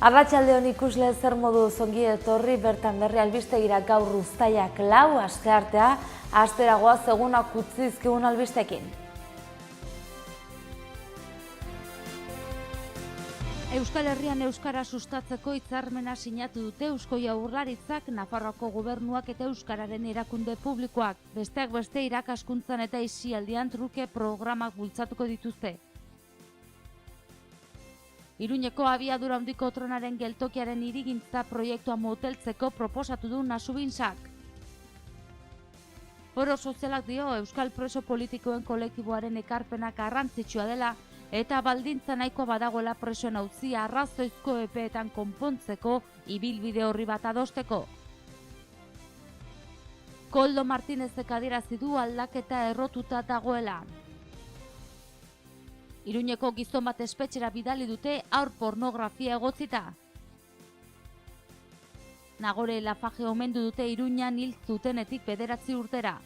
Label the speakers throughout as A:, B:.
A: Arratsaldeon ikusle zer modu ongi etorri bertan berri albistegira gaur uztailak 4 asteartea, asteragoa egunak utzi dizkigun albistekin. Euskal Herrian euskara sustatzeko hitzarmena sinatu dute Eusko Jaurlaritzak, Nafarroako gobernuak eta euskararen erakunde publikoak. Besteak beste irakaskuntzan eta aisialdian truke programak bultzatuko dituzte. Iruñeko abiadura handiko trenaren geltokiaren hirigintza proiektua moteltzeko proposatu du Nasubinsak. Foro sozialak dio euskal preso politikoen kolektiboaren ekarpenak garrantzitsua dela eta baldintza nahikoa badagoela presoen auzia arrazoizko epeetan konpontzeko ibilbide horri bat adosteko. Koldo Martinezek adierazi du aldaketa errotuta dagoela. Iruñeko gizon bat espetxera bidali dute haur pornografia egotzita. Nagore Lafaje omendu dute Iruñan hil zutenetik 9 urtera.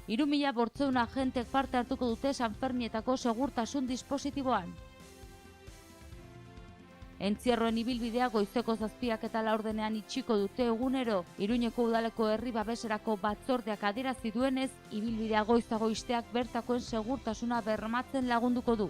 A: 3.800 agentek parte hartuko dute Sanfermietako segurtasun dispositiboan. Entzierroen ibilbidea goizeko 7 eta 4 itxiko dute egunero. Iruñeko udaleko herri babeserako batzordeak adierazi duenez, ibilbidea goizago isteak bertakoen segurtasuna bermatzen lagunduko du.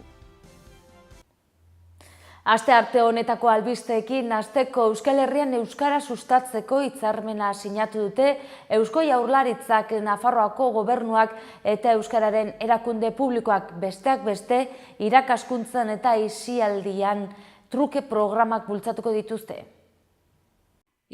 A: Astearte honetako albisteekin hasteko Euskal Herrian euskara sustatzeko hitzarmena sinatu dute Eusko Jaurlaritzak, Nafarroako gobernuak eta euskararen erakunde publikoak, besteak beste irakaskuntzan eta aisialdian truke programak bultzatuko dituzte.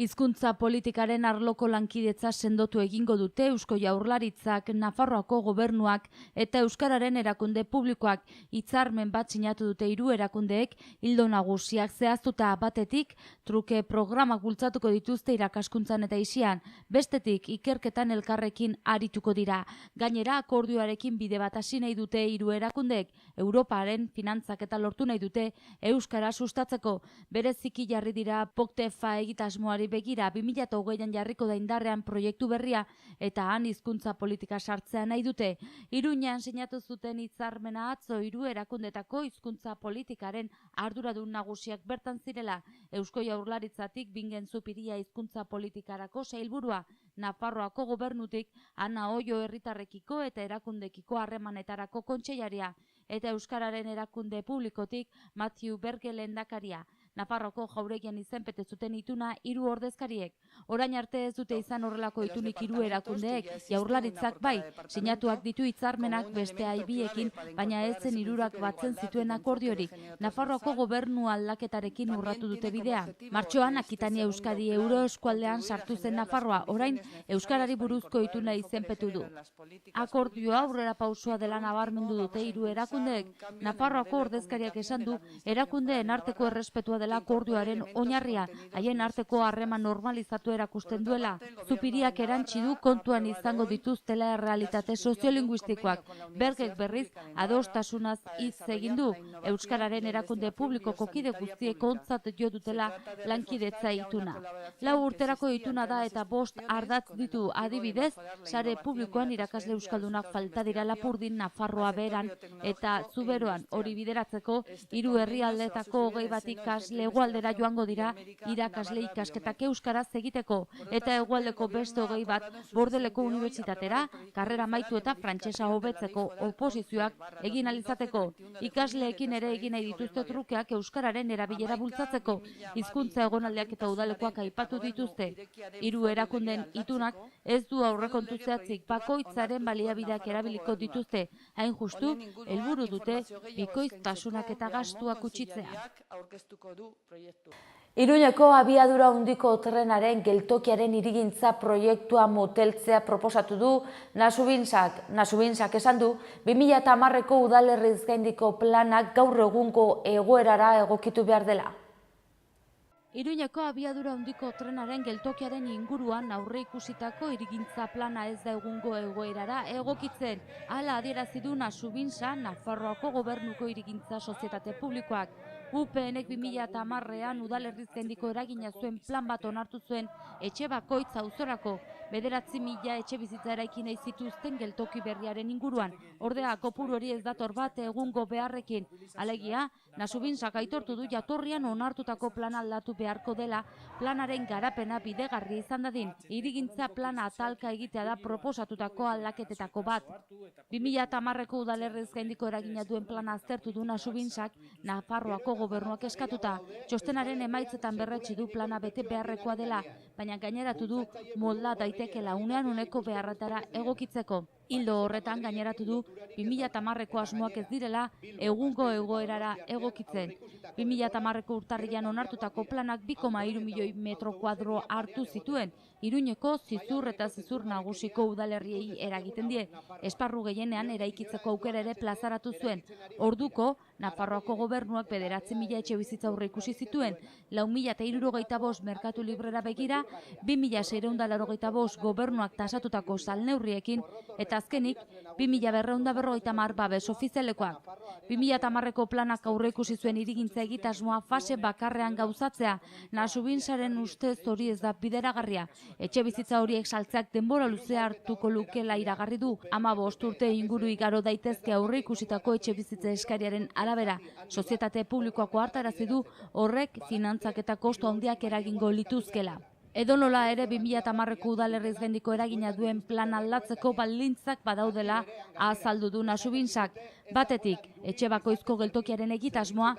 A: Hizkuntza politikaren arloko lankidetza sendotu egingo dute Eusko Jaurlaritzak, Nafarroako gobernuak eta euskararen erakunde publikoak. Hitzarmen bat sinatu dute 3 erakundeek, ildo nagusiak zehaztuta: batetik, truke programak bultzatuko dituzte irakaskuntzan eta aisian, bestetik ikerketan elkarrekin arituko dira. Gainera, akordioarekin bide bat hasi nahi dute 3 erakundeek, Europaren finantzak eta lortu nahi dute euskara sustatzeko. Bereziki jarri dira POCTEFA egitasmoari begira 2020an jarriko da indarrean proiektu berria eta han hizkuntza politika sartzea nahi dute. Iruñan sinatu zuten hitzarmena atzo 3 erakundetako hizkuntza politikaren arduradun nagusiak bertan zirela. Eusko Jaurlaritzatik Bingen Zupiria hizkuntza politikarako sailburua, Nafarroako gobernutik Ana Oio herritarrekiko eta erakundekiko harremanetarako kontseilaria eta euskararen erakunde publikotik Matthew Berge lehendakaria. Nafarroako jauregian izenpete zuten ituna 3 ordezkariek. Orain arte ez dute izan horrelako itunik 3 erakundeek, Jaurlaritzak bai, sinatuak ditu hitzarmenak beste biekin, baina ez zen 3ak batzen zituen akordiorik. Nafarroako gobernu aldaketarekin urratu dute bidea. Martxoan Akitania Euskadi euroeskualdean sartu zen Nafarroa, orain euskarari buruzko ituna izenpetu du. Akordioa aurrera pausua dela nabarmendu dute 3 erakundeek. Nafarroako ordezkariak esan du erakundeen arteko errespetua dela akordioaren oinarria, haien arteko harreman normalizatu erakusten duela. Zupiriak erantsi du kontuan izango dituztela errealitate soziolinguistikoak. Bergek berriz adostasunaz hitz egin du. Euskararen erakunde publikoko kide guztiek ontzat jo dutela lankidetza ituna. 4 urterako ituna da eta 5 ardatz ditu. Adibidez, sare publikoan irakasle euskaldunak falta dira Lapurdin, Nafarroa beran eta Zuberoan. Hori bideratzeko 3 herrialdetako 21 ikasle hegoaldera joango dira irakasle ikasketak euskaraz egiteko eta hegoaldeko beste 21 Bordeleko unibertsitatera karrera amaitu eta frantsesa hobetzeko oposizioak egin alizateko. Ikasleekin ere egin nahi dituzte trukeak euskararen erabilera bultzatzeko. Hizkuntza egonaldiak eta udalekoak aipatu dituzte. 3 erakundeen itunak ez du aurrekontu zehatzik, bakoitzaren baliabideak erabiliko dituzte. Hain justu, helburu dute bikoiztasunak eta gastuak gutxitzea. Iruñeko abiadura handiko trenaren geltokiaren hirigintza proiektua moteltzea proposatu du Nasubinsak. Nasubinsak esan du 2010ko udalerriz gaindiko planak gaur egungo egoerara egokitu behar dela. Iruñeko abiadura handiko trenaren geltokiaren inguruan aurreikusitako hirigintza plana ez da egungo egoerara egokitzen. Hala adierazi du Nasubinsa, Nafarroako gobernuko hirigintza sozietate publikoak. UPNek 2010ean udalerriz gaindiko eragina zuen plan bat onartu zuen etxe bakoitz auzorako 9.000 etxebizitza eraiki nahi zituzten geltoki berriaren inguruan. Ordea, kopuru hori ez dator bat egungo beharrekin. Alegia, Nasubinsak aitortu du jatorrian onartutako plana aldatu beharko dela, planaren garapena bidegarri izan dadin. Hirigintza plana atalka egitea da proposatutako aldaketetako bat. 2010ko udalerriz gaindiko eragina duen plana aztertu du Nasubinsak, Nafarroako gobernuak eskatuta. Txostenaren emaitzetan berretsi du plana bete beharrekoa dela, baina gaineratu du molda daitekela unean uneko beharretara egokitzeko. Hildo horretan gaineratu du 2010ko asmoak ez direla egungo egoerara egokitzen. 2010ko urtarrian onartutako planak 2,3 milioi metro kuadro hartu zituen, Iruñeko Zizur eta Zizur Nagusiko udalerriei eragiten die. Esparru gehienean eraikitzeko aukera ere plazaratu zuen. Orduko, Nafarroako gobernuak 9.000 etxe bizitza aurreikusi zituen, 4.065 merkatu librera begira, 2.685 gobernuak tasatutako salneurriekin, eta azkenik 2.250 babes ofizialekoak. 2010ko planak aurreikusi zuen hirigintza egitasmoa fase bakarrean gauzatzea. Nasubinsaren ustez hori ez da bideragarria. Etxe bizitza horiek saltzeak denbora luzea hartuko lukela iragarri du. 15 urte inguru igaro daitezke aurreikusitako etxe bizitza eskariaren arabera. Sozietate publikoako hartarazi du horrek finantzak eta kostu handiak eragingo lituzkela. Edonola ere 2010ko udalerriz gaindiko eragina duen plan aldatzeko baldintzak badaudela azaldu du Nasubinsak. Batetik, etxe bakoizko geltokiaren egitasmoa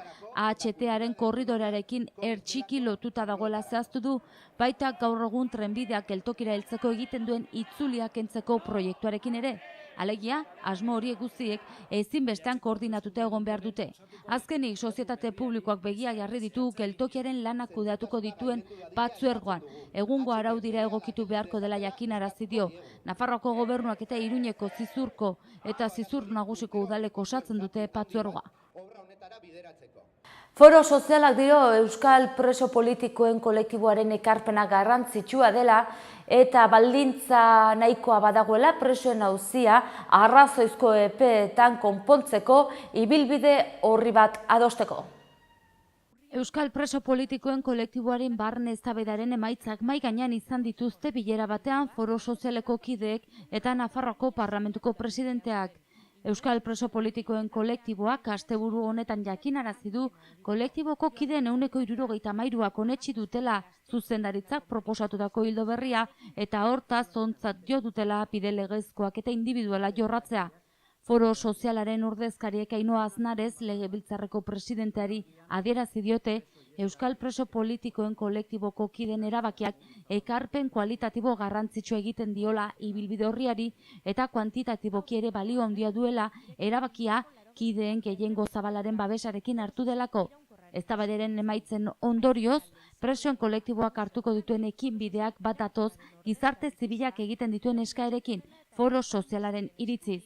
A: AHT-aren korridorearekin ertxiki lotuta dagoela zehaztu du, baita gaur egun trenbideak geltokira heltzeko egiten duen itzuliak kentzeko proiektuarekin ere. Alegia, asmo horiek guztiek ezinbestean koordinatuta egon behar dute. Azkenik, sozietate publikoak begia jarri ditu geltokiaren lanak kudeatuko dituen Patzuergoan. Egungo araudira egokitu beharko dela jakinarazi dio. Nafarroako gobernuak eta Iruñeko Zizurko eta Zizur Nagusiko udaleko osatzen dute Patzuergoa.
B: Foro sozialak dio Euskal preso politikoen kolektiboaren ekarpena garrantzitsua dela eta baldintza nahikoa badagoela presoen auzia arrazoizko epeetan konpontzeko ibilbide orri bat adosteko.
A: Euskal preso politikoen kolektiboaren barne eztabaidaren emaitzak mahai gainean izan dituzte bilera batean Foro Sozialeko kideek eta Nafarroako Parlamentuko presidenteak. Euskal preso politikoen kolektiboak asteburu honetan jakinarazi du kolektiboko kideen 73%ak onetsi dutela zuzendaritzak proposatutako ildo berria eta hortaz ontzat jo dutela bide legezkoak eta indibiduala jorratzea. Foro Sozialaren ordezkariek Ainhoa Aznarez Legebiltzarreko presidenteari adierazi diote Euskal preso politikoen kolektiboko kideen erabakiak ekarpen kualitatibo garrantzitsua egiten diola ibilbide horriari eta kuantitatiboki ere balio handia duela erabakia kideen gehiengo zabalaren babesarekin hartu delako. Eztabaidaren emaitzen ondorioz, presoen kolektiboak hartuko dituen ekinbideak bat datoz gizarte zibilak egiten dituen eskaerekin Foro Sozialaren iritziz.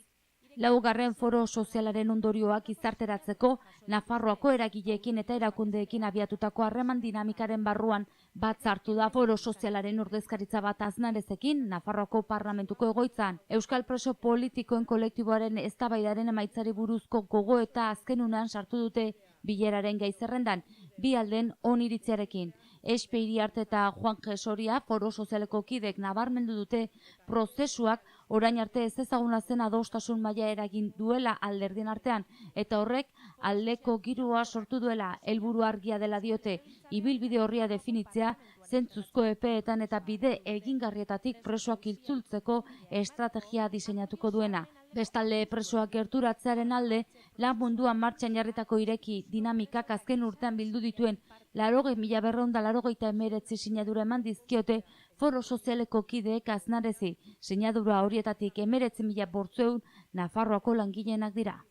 A: Laugarren Foro Sozialaren ondorioak gizarteratzeko Nafarroako eragileekin eta erakundeekin abiatutako harreman dinamikaren barruan batzartu da Foro Sozialaren ordezkaritza bat Aznarezekin Nafarroako Parlamentuko egoitzan. Euskal preso politikoen kolektiboaren eztabaidaren emaitzari buruzko gogoeta azkenunean sartu dute bileraren gai zerrendan, bi alden oniritziarekin. Espe Iriarte eta Juan Jesoria Foro Sozialeko kidek nabarmendu dute prozesuak orain arte ez ezaguna zen adostasun maila eragin duela alderdien artean eta horrek aldeko giroa sortu duela helburu argia dela diote. Ibilbide horria definitzea zentzuzko epeetan eta bide egingarrietatik presoak itzultzeko estrategia diseinatuko duena. Bestalde presoak gerturatzearen alde, lan munduan martxan jarritako ireki dinamikak azken urtean bildu dituen 80.289 sinadura eman dizkiote Foro Sozialeko kideek Aznarezi. Sinadura horietatik 19.800 Nafarroako langileenak dira.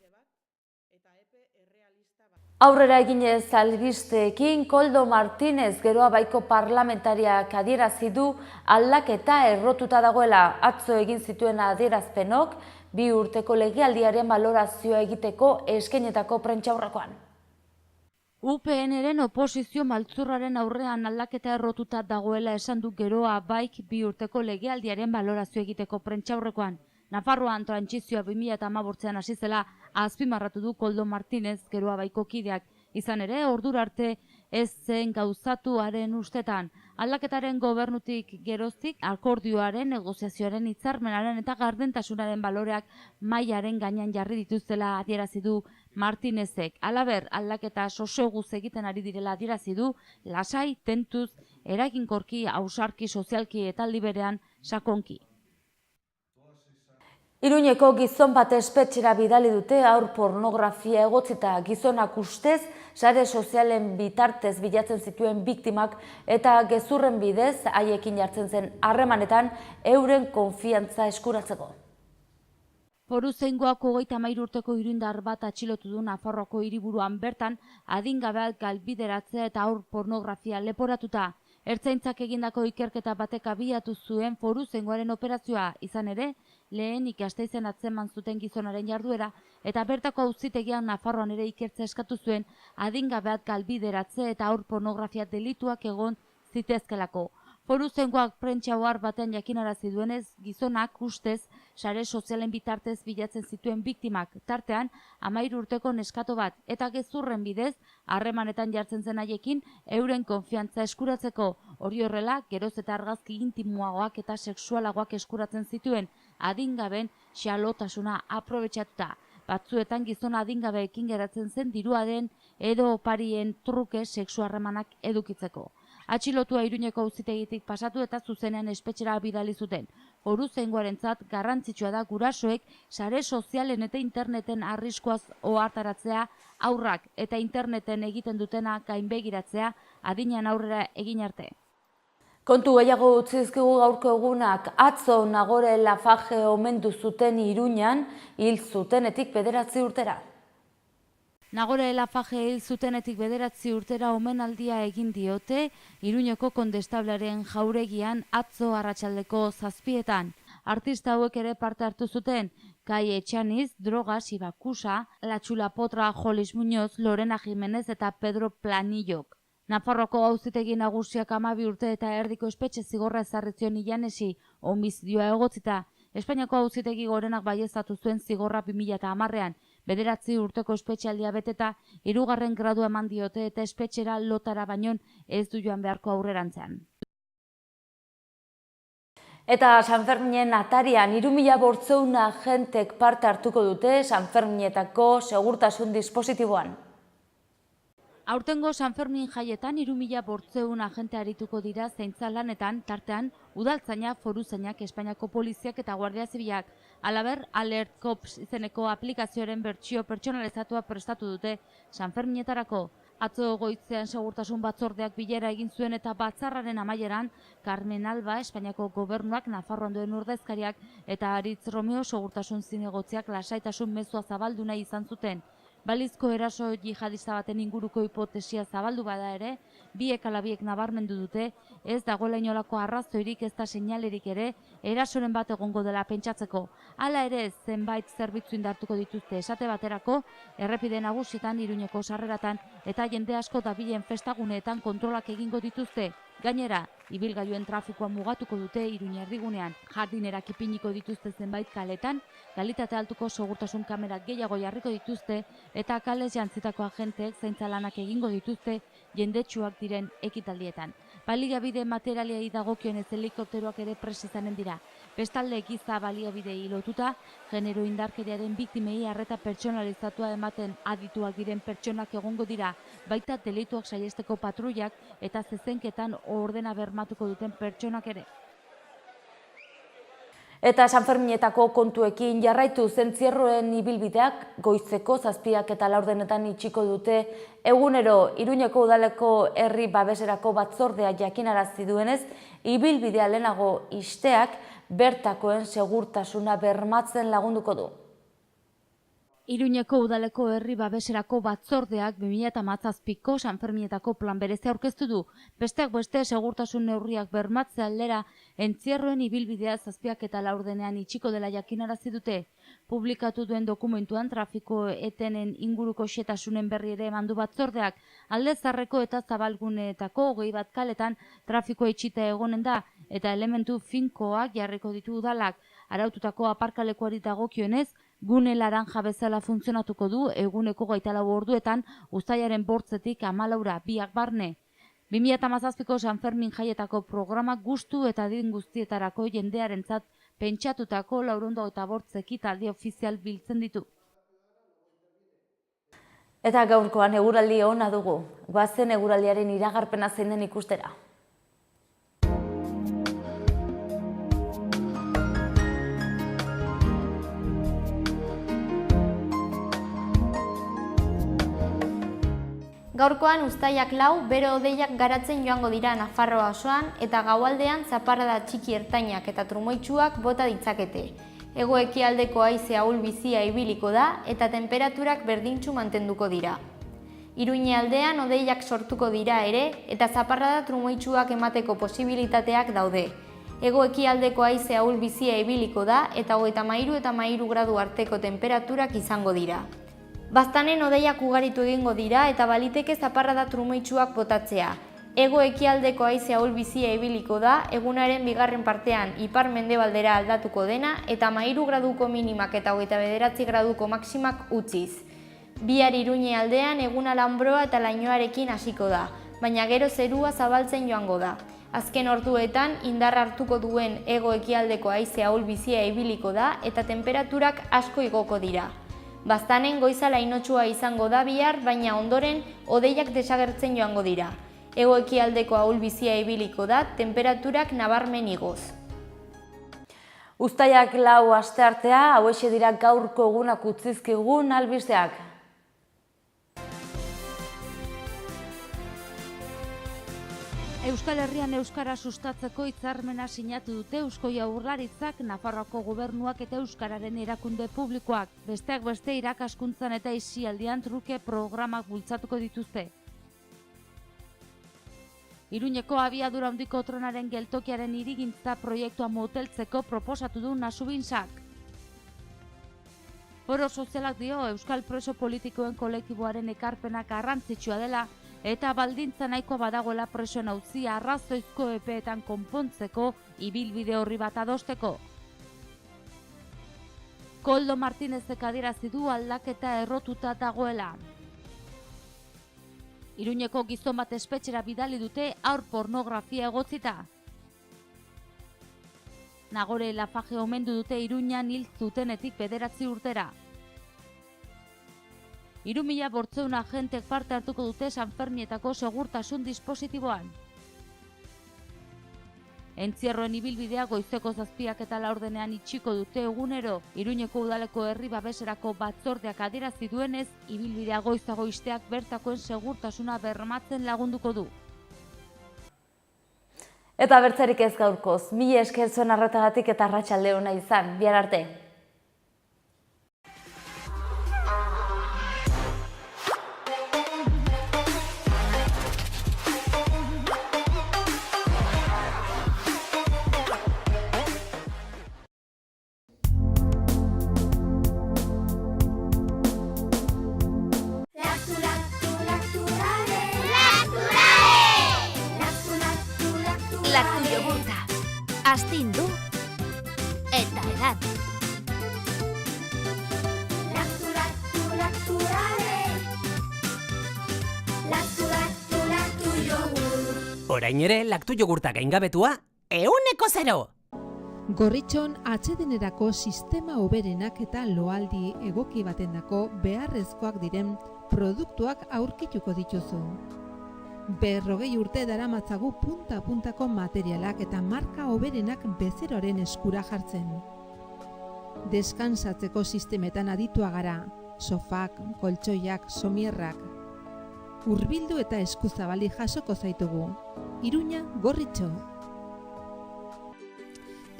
B: Aurrera eginez albisteekin, Koldo Martínez Geroa Baiko parlamentariak adierazi du aldaketa errotuta dagoela. Atzo egin zituen adierazpenok 2 urteko legealdiaren balorazioa egiteko eskainetako prentsaurrekoan.
A: UPN-ren oposizio maltzurraren aurrean aldaketa errotuta dagoela esan du Geroa Baik 2 urteko legealdiaren balorazio egiteko prentsaurrekoan. Nafarroan trantsizioa 2015an hasi zela azpimarratu du Koldo Martínez Geroa Baiko kideak. Izan ere, ordura arte ez zen gauzatuaren ustetan. Aldaketaren gobernutik geroztik, akordioaren, negoziazioaren, hitzarmenaren eta gardentasunaren baloreak mailaren gainean jarri dituztela adierazi du Martinezek. Halaber, aldaketa soseguz egiten ari direla adierazi du, lasai, tentuz, eraginkorki, ausarki, sozialki eta aldi berean sakonki.
B: Iruñeko gizon bat espetxera bidali dute haur pornografia egotzita. Gizonak ustez, sare sozialen bitartez bilatzen zituen biktimak eta gezurren bidez haiekin jartzen zen harremanetan euren konfiantza eskuratzeko.
A: Foruzaingoak 33 urteko irundar bat atxilotu du Nafarroako hiriburuan bertan adingabeak galbideratzea eta haur pornografia leporatuta. Ertzaintzak egindako ikerketa batek abiatu zuen foruzaingoaren operazioa, izan ere, lehenik Gasteizen atzeman zuten gizonaren jarduera eta bertako auzitegian Nafarroan ere ikertzea eskatu zuen adingabeak galbideratze eta haur pornografia delituak egon zitezkelako. Foruzaingoak prentsa ohar batean jakinarazi duenez, gizonak ustez sare sozialen bitartez bilatzen zituen biktimak, tartean 13 urteko neskato bat eta gezurren bidez harremanetan jartzen zen haiekin euren konfiantza eskuratzeko. Hori horrela, geroz eta argazki intimoagoak eta sexualagoak eskuratzen zituen adingaben xalotasuna aprobetxatuta. Batzuetan gizona adingabeekin geratzen zen diruaren edo oparien truke sexu harremanak edukitzeko. Atxilotua Iruñeko auzitegitik pasatu eta zuzenean espetxera bidali zuten. Foruzaingoarentzat garrantzitsua da gurasoek sare sozialen eta interneten arriskuaz ohartaratzea, haurrak eta interneten egiten dutena gainbegiratzea adinean aurrera egin arte.
B: Kontu gehiago utzizkigu gaurko egunak. Atzo Nagore Laffage omendu zuten Iruñan hil zutenetik 9 urtera.
A: Nagore Laffage hil zutenetik 9 urtera omenaldia egin diote Iruñeko kondestablaren jauregian atzo arratsaldeko 7:00. Artista hauek ere parte hartu zuten, Kai Etxaniz, Drogas, Ibakusa, La Txulapotra, Jolis Muñoz, Lorena Jimenez eta Pedro Planillok. Nafarroako auzitegi nagusiak 12 urte eta erdiko espetxe zigorra ezarri zion Ilanesi homizidioa egotzita. Espainiako auzitegi gorenak baieztatu zuen zigorra 2010ean, 9 urteko espetxealdia beteta, 3. gradua eman diote eta espetxera lotara baino ez du joan beharko aurrerantzean.
B: Eta Sanferminen atarian 3.500 agentek parte hartuko dute Sanferminetako segurtasun dispositiboan.
A: Aurtengo Sanfermin jaietan 3.500 agente arituko dira zaintza lanetan, tartean udaltzaina, foruzainak, Espainiako poliziak eta guardia zibilak. Halaber, Alert Cops izeneko aplikazioaren bertsio pertsonalizatua prestatu dute Sanferminetarako. Atzo goitzean segurtasun batzordeak bilera egin zuen eta batzarraren amaieran Carmen Alba, Espainiako gobernuak, Nafarroan duen ordezkariak eta Aritz Romeo segurtasun zinegotziak lasaitasun mezua zabaldu nahi izan zuten. Balizko eraso jihadista baten inguruko hipotesia zabaldu bada ere, biek ala biek nabarmendu dute, ez dagoela inolako arrazoirik ez da seinalerik ere, erasoren bat egongo dela pentsatzeko. Hala ere, zenbait zerbitzu indartuko dituzte esate baterako, errepide nagusietan, Iruñeko sarreratan eta jende asko dabilen festaguneetan kontrolak egingo dituzte. Gainera, ibilgailuen trafikoa mugatuko dute Iruña erdigunean, jardinerak ipiniko dituzte zenbait kaletan, kalitate altuko segurtasun kamerak gehiago jarriko dituzte eta kalez jantzitako agenteek zaintza lanak egingo dituzte jendetsuak diren ekitaldietan. Baliabide materialiei dagokionez helikopteroak ere prest izanen dira. Bestalde giza baliabidei lotuta, genero indarkeriaren biktimei arreta pertsonalizatua ematen adituak diren pertsonak egongo dira, baita delituak saihesteko patrullak eta zezenketan ordena bermatuko duten pertsonak ere.
B: Eta Sanferminetako kontuekin jarraitu zentzierroen ibilbideak goizeko 7 eta 4 itxiko dute egunero. Iruñeko udaleko herri babeserako batzordea jakinarazi duenez, ibilbidea lehenago ixteak bertakoen segurtasuna bermatzen lagunduko du.
A: Iruñeko udaleko herri babeserako batzordeak 2017ko Sanferminetako plan berezia aurkeztu du. Besteak beste segurtasun neurriak bermatze aldera entzierroen ibilbidea 7 eta 4 itxiko dela jakinarazi dute. Publikatu duen dokumentuan trafiko etenen inguruko xetasunen berri ere eman du batzordeak. Alde Zarreko eta Zabalguneetako 21 kaletan trafiko itxita egonen da eta elementu finkoak jarriko ditu udalak. Araututako aparkalekuari dagokionez, gune laranja bezala funtzionatuko du eguneko 24 orduetan uztailaren 8-tik 14 biak barne. 2017ko Sanfermin jaietako programak gustu eta adin guztietarako jendearentzat pentsatutako 408 ekitaldi ofizial biltzen ditu.
B: Eta gaurkoan eguraldi ona dugu. Goazen eguraldiaren iragarpena zein den ikustera.
C: Gaurkoan uztailak 4 bero-hodeiak garatzen joango dira Nafarroa osoan eta gaualdean zaparrada txiki ertainak eta trumoitsuak bota ditzakete. Hego-ekialdeko haize ahul-bizia ibiliko da eta tenperaturak berdintsu mantenduko dira. Iruñealdean hodeiak sortuko dira ere eta zaparrada trumoitsuak emateko posibilitateak daude. Hego-ekialdeko haize ahul-bizia ibiliko da eta 33 eta 33 gradu arteko tenperaturak izango dira. Baztanen hodeiak ugaritu egingo dira eta baliteke zaparrada trumoitsuak botatzea. Hego-ekialdeko haize ahul-bizia ibiliko da, egunaren bigarren partean ipar-mendebaldera aldatuko dena eta 33 graduko minimak eta 29 graduko maximak utziz. Bihar Iruñealdean eguna lanbroa eta lainoarekin hasiko da, baina gero zerua zabaltzen joango da. Azken orduetan indar hartuko duen hego-ekialdeko haize ahul-bizia ibiliko da eta tenperaturak asko igoko dira. Baztanen goiza lainotsua izango da bihar, baina ondoren hodeiak desagertzen joango dira. Hego-ekialdeko ahul-bizia ibiliko da, tenperaturak nabarmen igoz.
B: Uztailak 4 asteartea, hauexe dira gaurko egunak utzizkigun albisteak.
A: Euskal Herrian euskara sustatzeko hitzarmena sinatu dute Eusko Jaurlaritzak, Nafarroako gobernuak eta euskararen erakunde publikoak. Besteak beste irakaskuntzan eta aisialdian truke programak bultzatuko dituzte. Iruñeko abiadura handiko trenaren geltokiaren hirigintza proiektua moteltzeko proposatu du Nasubinsak. Foro sozialak dio euskal preso politikoen kolektiboaren ekarpena garrantzitsua dela eta baldintza nahikoa badagoela presoen auzia arrazoizko epeetan konpontzeko ibilbide horri bat adosteko. Koldo Martinezek adierazi du aldaketa errotuta dagoela. Iruñeko gizon bat espetxera bidali dute haur pornografia egotzita. Nagore Lafaje omendu dute Iruñan hil zutenetik 9 urtera. 3.800 agentek parte hartuko dute Sanfermietako segurtasun dispositiboan. Entzierroen ibilbidea goizeko 7 eta 4 itxiko dute egunero. Iruñeko udaleko herri babeserako batzordeak adierazi duenez, ibilbidea goizago isteak bertakoen segurtasuna bermatzen lagunduko du.
B: Eta bertzerik ez gaurkoz, mila esker zuen arretagatik eta arratsalde ona izan, bihar arte.
D: Laktu jogurta, astindu eta edan. Laktu jogur.
E: Orain ere, laktu jogurta gaingabetua, 100%!
F: Gorritxon atsedenerako sistema hoberenak eta loaldi egoki batendako beharrezkoak diren produktuak aurkituko dituzu. 40 urte daramatzagu punta-puntako materialak eta marka hoberenak bezeroaren eskura jartzen. Deskansatzeko sistemetan aditua gara, sofak, koltsoiak, somierrak. Hurbildu eta eskuzabali jasoko zaitugu. Iruña, Gorritxo.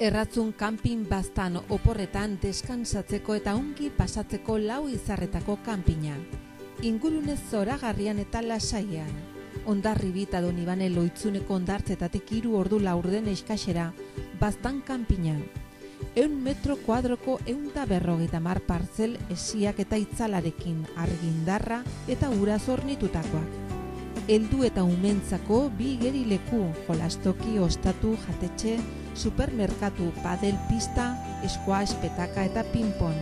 F: Erratzun kanpin baztan oporretan deskansatzeko eta ongi pasatzeko 4 izarretako kanpina. Ingurunez zoragarrian eta lasaian. Ondarribi eta Donibane Loitzuneko ondartzetatik 3 ordu laurden eskasera, baztan kanpina. 100 metro kuadroko 150 partzel esiak eta itzalarekin, argindarra eta ura zornitutakoak. Heldu eta umentzako 2 igerileku, jolastoki, ostatu, jatetxe, supermerkatu, padel pista, squash, petaka eta pinpon.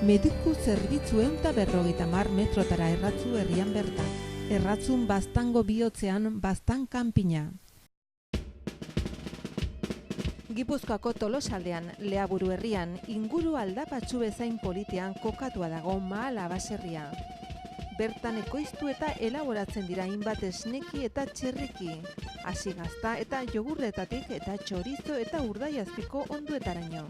F: Mediku zerbitzu 150 metrotara erratzu herrian bertan. Erratzun baztango bihotzean baztan kanpina. Gipuzkoako Tolosaldean, Leaburu herrian, inguru aldapatsu bezain politean kokatua dago Mahala baserria. Bertan ekoiztu eta elaboratzen dira hainbat esneki eta txerriki. Hasi gazta eta jogurretatik eta txorizo eta urdaiazpiko onduetaraino.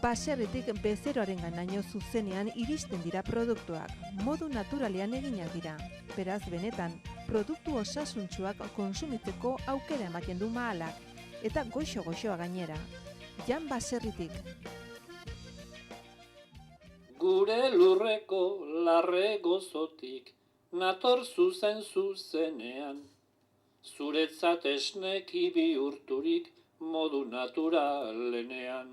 F: Baserritik bezeroaren ganaino zuzenean iristen dira produktuak, modu naturalean eginak dira. Beraz, benetan, produktu osasuntsuak konsumitzeko aukera ematen du Mahalak, eta goxo-goxoa gainera. Jan Baserritik.
G: Gure lurreko larre gozotik, nator zuzenean. Zuretzat esneki bihurturik modu naturalenean.